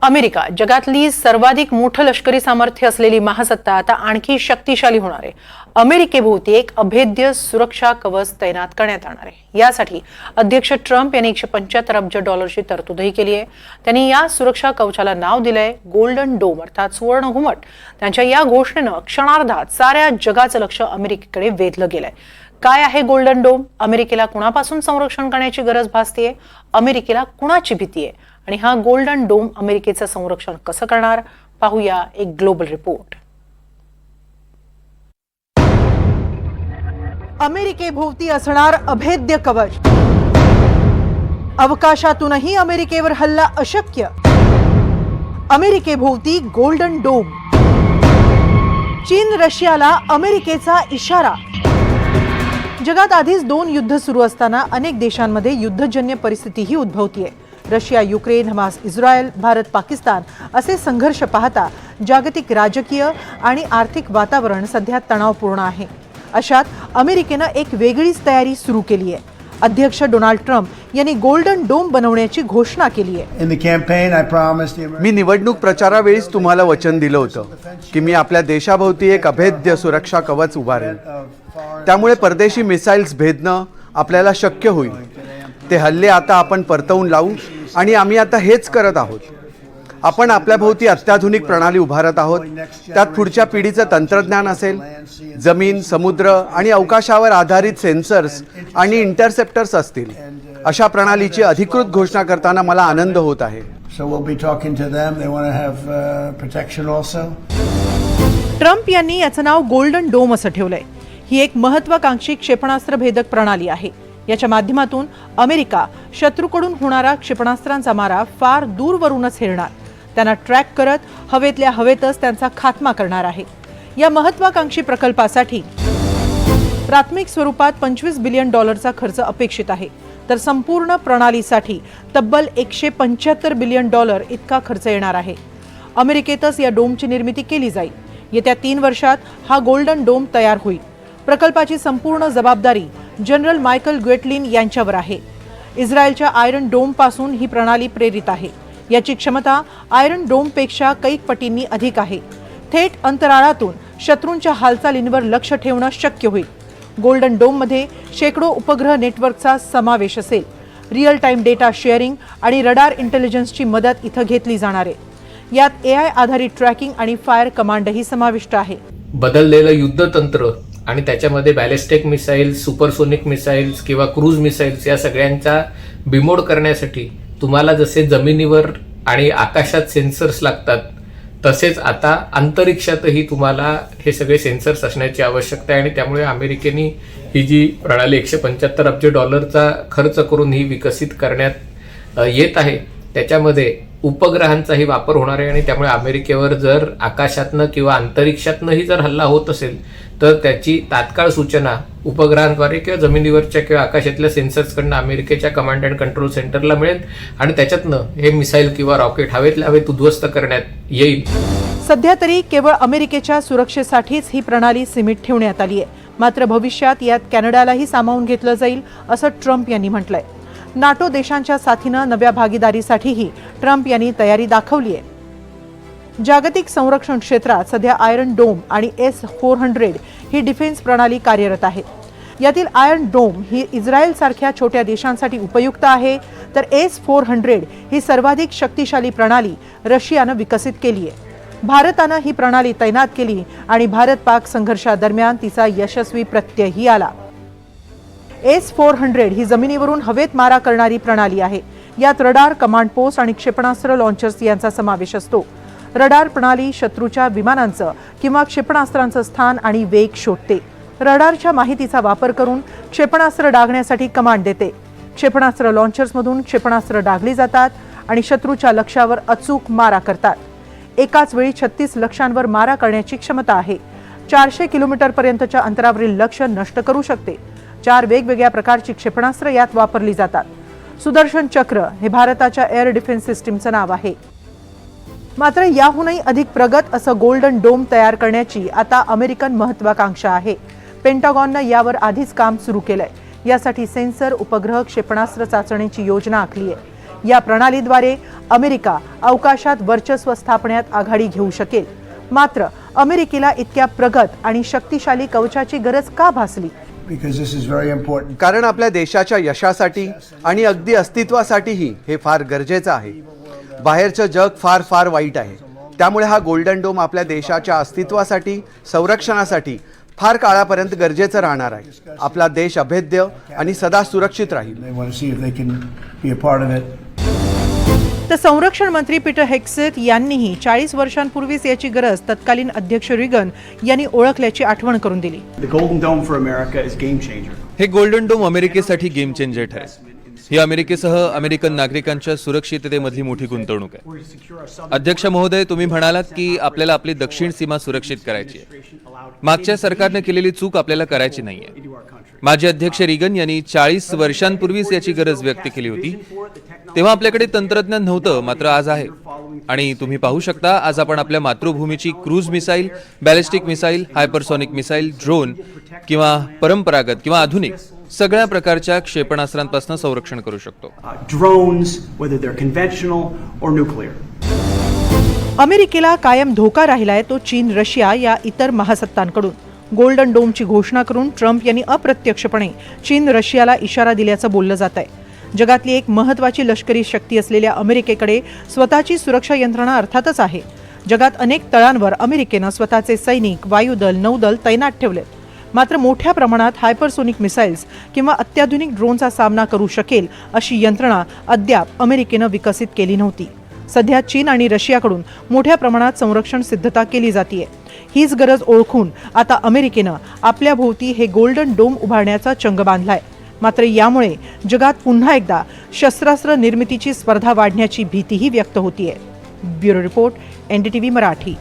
America जगातली सर्वाधिक मोठं लष्करी सामर्थ्य असलेली महासत्ता आता आणखी शक्तिशाली होणार आहे। अमेरिकेभोवती एक अभेद्य सुरक्षा कवच तैनात करण्यात येणार आहे। यासाठी अध्यक्ष ट्रम्प यांनी 175 अब्ज डॉलरची तरतूदही केली आहे। त्यांनी या सुरक्षा कवचाला नाव दिलंय गोल्डन डोम अर्थात सुवर्ण घुमट। त्यांच्या या घोषणेनं क्षणार्धात साऱ्या जगाचं लक्ष अमेरिकेकडे वेधलं गेलंय। काय आहे गोल्डन डोम? अमेरिकेला कुणापासून संरक्षण करण्याची गरज भासतेय? अमेरिकेला कुणाची भीती आहे? आणि हा गोल्डन डोम अमेरिकेचं संरक्षण कसं करणार? पाहूया एक ग्लोबल रिपोर्ट। अमेरिकेभोवती असणार अभेद्य कवच। अवकाशातूनही अमेरिकेवर हल्ला अशक्य। अमेरिकेभोवती गोल्डन डोम। चीन रशियाला अमेरिकेचा इशारा। जगात आधीच 2 युद्ध सुरू असताना अनेक देशांमध्ये युद्धजन्य परिस्थितीही उद्भवतीये। Russia Ukraine, Hamas Israel, Bharat Pakistan असे संघर्ष पाहता जागतिक राजकीय आणि आर्थिक वातावरण सध्या तणावपूर्ण आहे। अशात अमेरिकेनं एक वेगळीच तयारी सुरू केली आहे। अध्यक्ष डोनाल्ड ट्रम्प यांनी गोल्डन डोम बनवण्याची घोषणा केली आहे। मी निवडणूक प्रचारावेळीच तुम्हाला वचन दिलं होतं की मी आपल्या देशाभोवती एक अभेद्य सुरक्षा कवच उभारेन। त्यामुळे परदेशी मिसाइल्स भेदणं आपल्याला शक्य होईल। ते हल्ले आता आपण परतवून लावू आणि आम्ही आता हेच करत आहोत। आपण आपल्या भोवती अत्याधुनिक प्रणाली उभारत आहोत। त्यात पुढच्या पिढीचं तंत्रज्ञान असेल, जमीन, समुद्र आणि अवकाशावर आधारित सेन्सर्स आणि इंटरसेप्टर्स असतील। अशा प्रणालीची अधिकृत घोषणा करताना मला आनंद होत आहे। ट्रम्प यांनी याचं नाव गोल्डन डोम असं ठेवलंय। ही एक महत्वाकांक्षी क्षेपणास्त्र भेदक प्रणाली आहे। याच्या माध्यमातून अमेरिका शत्रूकडून होणारा क्षेपणास्त्रांचा मारा फार दूरवरूनच हेरणार, त्यांना ट्रॅक करत हवेतल्या हवेतच त्यांचा खात्मा करणार आहे। या महत्वाकांक्षी प्रकल्पासाठी प्राथमिक स्वरूपात $25 बिलियन खर्च अपेक्षित आहे, तर संपूर्ण प्रणालीसाठी तब्बल $175 बिलियन इतका खर्च येणार आहे। अमेरिकेतच या डोमची निर्मिती केली जाईल। येत्या 3 वर्षात हा गोल्डन डोम तयार होईल। प्रकल्पाची संपूर्ण जबाबदारी जनरल मायकल ग्वेटलिन यांच्यावर आहे। इस्रायलच्या आयरन डोम पासून ही प्रणाली प्रेरित आहे। याची क्षमता आयरन डोम पेक्षा कैक पटींनी अधिक आहे। थेट अंतराळातून शत्रूंच्या हालचालींवर लक्ष ठेवणं शक्य होईल। गोल्डन डोम मध्ये शेकडो उपग्रह नेटवर्कचा समावेश असेल। रिअल टाइम डेटा शेअरिंग आणि रडार इंटेलिजन्सची मदत इथं घेतली जाणार आहे। यात AI आधारित ट्रॅकिंग आणि फायर कमांडही समाविष्ट आहे। बदललेलं युद्धतंत्र आणि त्याच्यामध्ये बॅलिस्टिक मिसाइल्स, सुपरसोनिक मिसाइल्स किंवा क्रूज मिसाइल्स या सगळ्यांचा बिमोड करण्यासाठी तुम्हाला जसे जमिनीवर आणि आकाशात सेन्सर्स लागतात, तसेच आता अंतरिक्षातही तुम्हाला हे सगळे सेन्सर्स असण्याची आवश्यकता आहे। आणि त्यामुळे अमेरिकेने ही जी प्रणाली $175 अब्ज खर्च करून ही विकसित करण्यात येत आहे, त्याच्यामध्ये उपग्रहांचाही वापर होणार आहे। आणि त्यामुळे अमेरिकेवर जर आकाशातनं किंवा अंतरिक्षातनंही जर हल्ला होत असेल तर त्याची तात्काळ सूचना उपग्रहांद्वारे किंवा जमिनीवरच्या किंवा आकाशातल्या सेन्सर्सकडनं अमेरिकेच्या कमांड अँड कंट्रोल सेंटरला मिळेल आणि त्याच्यातनं हे मिसाईल किंवा रॉकेट हवेतल्या हवेत उद्ध्वस्त करण्यात येईल। सध्या तरी केवळ अमेरिकेच्या सुरक्षेसाठीच ही प्रणाली सीमित ठेवण्यात आली आहे, मात्र भविष्यात यात कॅनडालाही सामावून घेतलं जाईल असं ट्रम्प यांनी म्हटलंय। नाटो देशांच्या साथीनं नव्या भागीदारीसाठीही ट्रम्प यांनी तयारी दाखवली आहे। जागतिक संरक्षण क्षेत्रात सध्या आयरन डोम आणि S-400 ही डिफेन्स प्रणाली कार्यरत आहे। यातील आयरन डोम ही इस्रायल सारख्या छोट्या देशांसाठी उपयुक्त आहे, तर S-400 ही सर्वाधिक शक्तिशाली प्रणाली रशियानं विकसित केली आहे। भारतानं ही प्रणाली तैनात केली आणि भारत-पाक संघर्षादरम्यान तिचा यशस्वी प्रत्ययही आला। S-400 ही जमिनीवरून हवेत मारा करणारी प्रणाली आहे। यात रडार, कमांड पोस्ट आणि क्षेपणास्त्र लॉन्चर्स यांचा समावेश असतो। रडार प्रणाली शत्रूच्या विमानांचं किंवा क्षेपणास्त्रांचं स्थान आणि वेग शोधते। रडारच्या माहितीचा वापर करून क्षेपणास्त्र डागण्यासाठी कमांड देते। क्षेपणास्त्र लॉन्चर्समधून क्षेपणास्त्र डागली जातात आणि शत्रूच्या लक्ष्यावर अचूक मारा करतात। एकाच वेळी 36 लक्ष्यांवर मारा करण्याची क्षमता आहे। 400 किलोमीटरपर्यंतच्या अंतरावरील लक्ष्य नष्ट करू शकते। 4 वेगवेगळ्या प्रकारची क्षेपणास्त्र यात वापरली जातात। सुदर्शन चक्र हे भारताच्या एअर डिफेन्स सिस्टीमचं नाव आहे। मात्र याहूनही अधिक प्रगत असं गोल्डन डोम तयार करण्याची आता अमेरिकन महत्वाकांक्षा आहे। पेंटागॉननं यावर आधीच काम सुरू केलंय। यासाठी सेन्सर, उपग्रह, क्षेपणास्त्र चाचणीची योजना आखली आहे। या प्रणालीद्वारे अमेरिका अवकाशात वर्चस्व स्थापण्यात आघाडी घेऊ शकेल. मात्र अमेरिकेला इतक्या प्रगत आणि शक्तिशाली कवचाची गरज का भासली? Because this is very important. कारण आपल्या देशाच्या यशासाठी आणि अगदी अस्तित्वासाठीही हे फार गरजेचं आहे. बाहेरचं जग फार फार वाईट आहे. त्यामुळे हा गोल्डन डोम आपल्या देशाच्या अस्तित्वासाठी, संरक्षणासाठी फार काळापर्यंत गरजेचं राहणार आहे. आपला देश अभेद्य आणि सदा सुरक्षित राहील. They want to see if they can be a part of it. तर संरक्षण मंत्री पीटर हेग्सेथ यांनीही 40 वर्षांपूर्वीच याची गरज तत्कालीन अध्यक्ष रिगन यांनी ओळखल्याची आठवण करून दिली. The Golden Dome for America is game changer. हे गोल्डन डोम अमेरिकेसाठी गेम चेंजर ठरेल. ही अमेरिकेसह अमेरिकन नागरिकांच्या सुरक्षिततेमधली मोठी गुंतवणूक आहे. अध्यक्ष महोदय, तुम्ही म्हणालात की आपल्याला आपली दक्षिण सीमा सुरक्षित करायची आहे. मागच्या सरकारने केलेली चूक आपल्याला करायची नाहीये. माजी अध्यक्ष रिगन यांनी 40 वर्षांपूर्वीच याची गरज व्यक्त केली होती. तेव्हा आपल्याकडे तंत्रज्ञान नव्हतं, मात्र आज आहे. आणि तुम्ही पाहू शकता, आज आपण आपल्या मातृभूमीची cruise missile, ballistic missile, hypersonic missile, drone किंवा परंपरागत किंवा आधुनिक सगळ्या प्रकारच्या क्षेपणास्त्रांपासून संरक्षण करू शकतो. Drones, whether they're conventional or nuclear. अमेरिकेला कायम धोका राहिलाय तो चीन, रशिया या इतर महासत्तांकडून. गोल्डन डोमची घोषणा करून ट्रम्प यांनी अप्रत्यक्षपणे चीन, रशियाला इशारा दिल्याचं बोललं जात आहे. जगातली एक महत्त्वाची लष्करी शक्ती असलेल्या अमेरिकेकडे स्वतःची सुरक्षा यंत्रणा अर्थातच आहे. जगात अनेक तळांवर अमेरिकेनं स्वतःचे सैनिक, वायुदल, नौदल तैनात ठेवलेत. मात्र मोठ्या प्रमाणात हायपरसोनिक मिसाईल्स किंवा अत्याधुनिक ड्रोनचा सामना करू शकेल अशी यंत्रणा अद्याप अमेरिकेनं विकसित केली नव्हती. सध्या चीन आणि रशियाकडून मोठ्या प्रमाणात संरक्षण सिद्धता केली जातीये. हीच गरज ओळखून आता अमेरिकेनं आपल्या भोवती हे गोल्डन डोम उभारण्याचा चंग बांधलाय. मात्र यामुळे जगात पुन्हा एकदा शस्त्रास्त्र निर्मितीची स्पर्धा वाढण्याची भीतीही व्यक्त होतीये. Bureau report, NDTV Marathi.